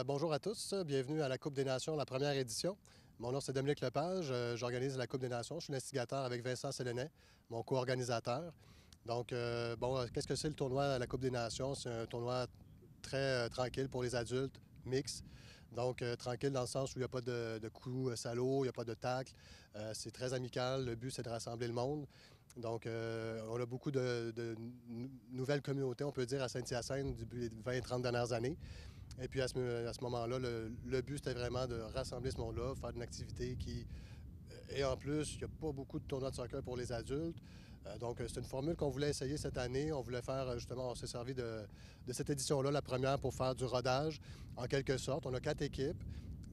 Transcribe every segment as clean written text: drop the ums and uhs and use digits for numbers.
Bonjour à tous, bienvenue à la Coupe des Nations, la première édition. Mon nom c'est Dominique Lepage, j'organise la Coupe des Nations, je suis l'instigateur avec Vincent Sélénet, mon co-organisateur. Donc, qu'est-ce que c'est le tournoi à la Coupe des Nations? C'est un tournoi très tranquille pour les adultes, mix. Donc, tranquille dans le sens où il n'y a pas de coups salauds, il n'y a pas de tacles. C'est très amical, le but c'est de rassembler le monde. Donc, on a beaucoup de nouvelles communautés, on peut dire, à Saint-Hyacinthe depuis les 20-30 dernières années. Et puis à ce moment-là, le but, c'était vraiment de rassembler ce monde-là, faire une activité qui... Et en plus, il n'y a pas beaucoup de tournois de soccer pour les adultes. Donc, c'est une formule qu'on voulait essayer cette année. On voulait faire, justement, on s'est servi de cette édition-là, la première, pour faire du rodage, en quelque sorte. On a 4 équipes.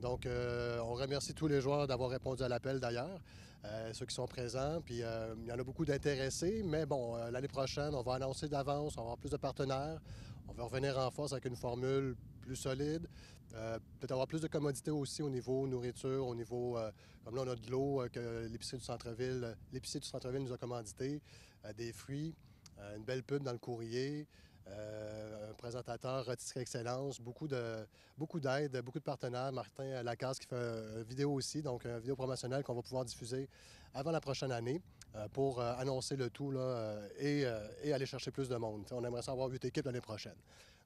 Donc, on remercie tous les joueurs d'avoir répondu à l'appel, d'ailleurs, ceux qui sont présents. Puis, il y en a beaucoup d'intéressés. Mais bon, l'année prochaine, on va annoncer d'avance, on va avoir plus de partenaires. On va revenir en force avec une formule plus solide. Peut-être avoir plus de commodités aussi au niveau nourriture, au niveau, comme là on a de l'eau que l'épicier du centre-ville nous a commandité, des fruits, une belle pub dans le courrier, un présentateur Rôtisserie Excellence, beaucoup d'aide, beaucoup de partenaires. Martin Lacasse qui fait une vidéo aussi, donc une vidéo promotionnelle qu'on va pouvoir diffuser avant la prochaine année pour annoncer le tout là, et aller chercher plus de monde. On aimerait ça avoir 8 équipes l'année prochaine.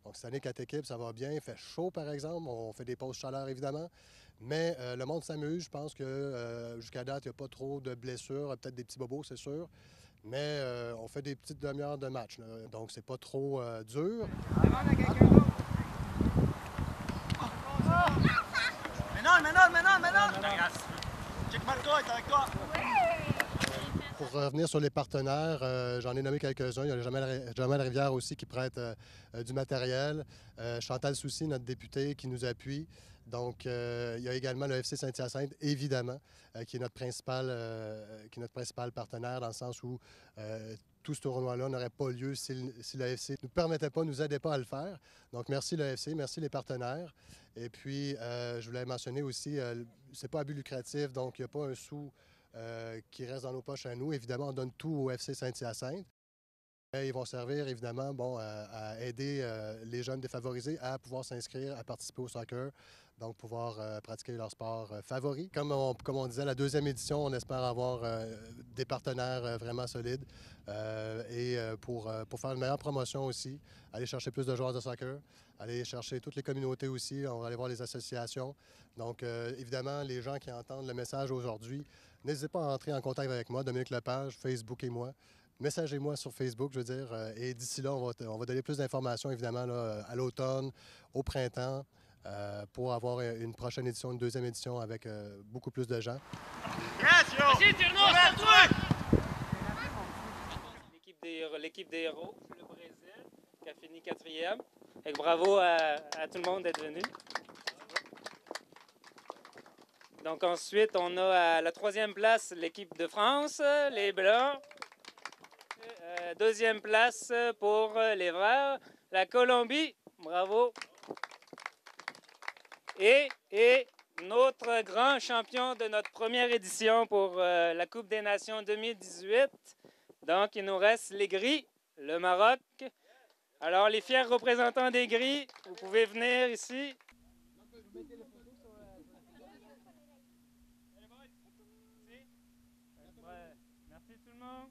Donc, cette année, 4 équipes, ça va bien. Il fait chaud, par exemple. On fait des pauses chaleur, évidemment. Mais le monde s'amuse. Je pense que jusqu'à date, il n'y a pas trop de blessures. Peut-être des petits bobos, c'est sûr. Mais on fait des petites demi-heures de match, là. Donc, c'est pas trop dur. Check Marco, il est avec toi. Pour revenir sur les partenaires, j'en ai nommé quelques-uns. Il y a Jamel Rivière aussi qui prête du matériel. Chantal Soucy, notre députée, qui nous appuie. Donc, il y a également le FC Saint-Hyacinthe, évidemment, qui est notre principal partenaire dans le sens où tout ce tournoi-là n'aurait pas lieu si le FC ne nous permettait pas, ne nous aidait pas à le faire. Donc, merci le FC, merci les partenaires. Et puis, je voulais mentionner aussi, c'est pas à but lucratif, donc il n'y a pas un sou qui reste dans nos poches à nous. Évidemment, on donne tout au FC Saint-Hyacinthe. Ils vont servir, évidemment, à aider les jeunes défavorisés à pouvoir s'inscrire, à participer au soccer, donc pouvoir pratiquer leur sport favori. Comme on disait, la deuxième édition, on espère avoir des partenaires vraiment solides pour faire une meilleure promotion aussi, aller chercher plus de joueurs de soccer, aller chercher toutes les communautés aussi, on va aller voir les associations. Donc, évidemment, les gens qui entendent le message aujourd'hui, n'hésitez pas à entrer en contact avec moi, Dominique Lepage, Facebook et moi. Messagez-moi sur Facebook, je veux dire, et d'ici là, on va donner plus d'informations, évidemment, là, à l'automne, au printemps, pour avoir une prochaine édition, une deuxième édition avec beaucoup plus de gens. L'équipe des héros, le Brésil, qui a fini 4e. Et bravo à tout le monde d'être venu. Donc ensuite, on a à la 3e place l'équipe de France, les Blancs. Deuxième place pour les Verts, la Colombie, bravo. Et notre grand champion de notre première édition pour la Coupe des Nations 2018. Donc, il nous reste les Gris, le Maroc. Alors, les fiers représentants des Gris, vous pouvez venir ici. Merci tout le monde.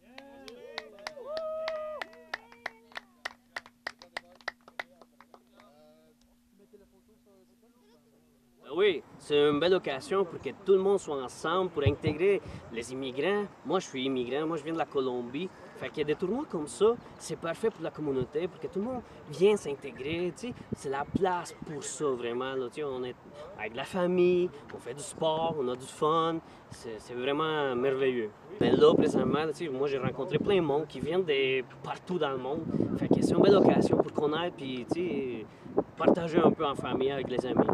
Oui, c'est une belle occasion pour que tout le monde soit ensemble, pour intégrer les immigrants. Moi, je suis immigrant, moi, je viens de la Colombie. Fait qu'il y a des tournois comme ça, c'est parfait pour la communauté, pour que tout le monde vienne s'intégrer. C'est la place pour ça, vraiment. Là, on est avec la famille, on fait du sport, on a du fun. C'est vraiment merveilleux. Mais là, présentement, moi, j'ai rencontré plein de monde qui viennent de partout dans le monde. Fait que c'est une belle occasion pour connaître puis partager un peu en famille avec les amis.